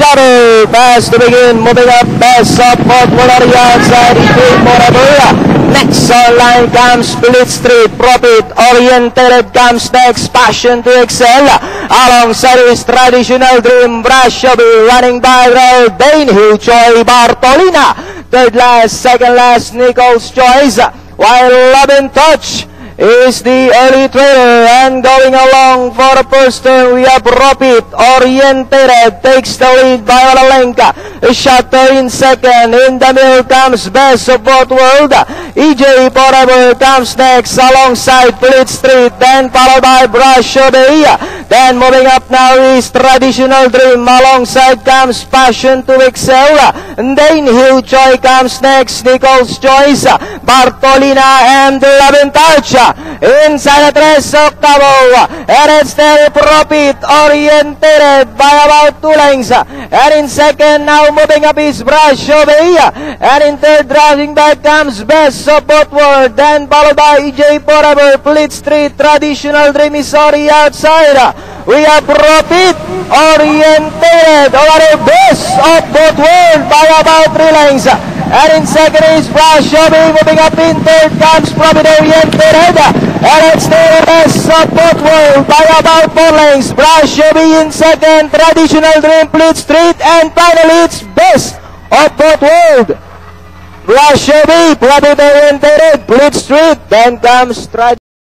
double pass to begin, moving up best of both Valeria outside between Morabuya. Next online comes Split Street, Profit, Oriented comes next, Passion to Excel. Alongside his Traditional Dream, Brashovy, running by road, Dane Hill, Choi, Bartolina. Third last, second last, Nichols Choice. While Love and Touch is the early trailer, and going along for the first turn we have Profit. Oriented takes the lead by Olalenka. Shutter in second. In the middle comes Best of Both World. EJ Forever comes next alongside Fleet Street, then followed by Brashovy. Then moving up now is Traditional Dream. Alongside comes Passion to Excel. Dane Hill Choi comes next. Nichols Choice, Bartolina, and Love and Touch. Inside the 3 octavo, and it's still Profit, Oriented by about 2 lengths. And in second now moving up is Brashovy. And in third driving back comes Best of Both World, then followed by EJ Forever, Fleet Street, Traditional Dream is already outside. We have Profit, Oriented over the Best of Both World by about 3 lengths. And in second is Brashovy. Moving up in third comes Profit, Oriented. And it's the Best of Both World by about 4 lengths. Brashovy in second, Traditional Dream, Fleet Street, and finally it's Best of Both World. Brashovy, Profit, Oriented, Fleet Street, then comes Traditional.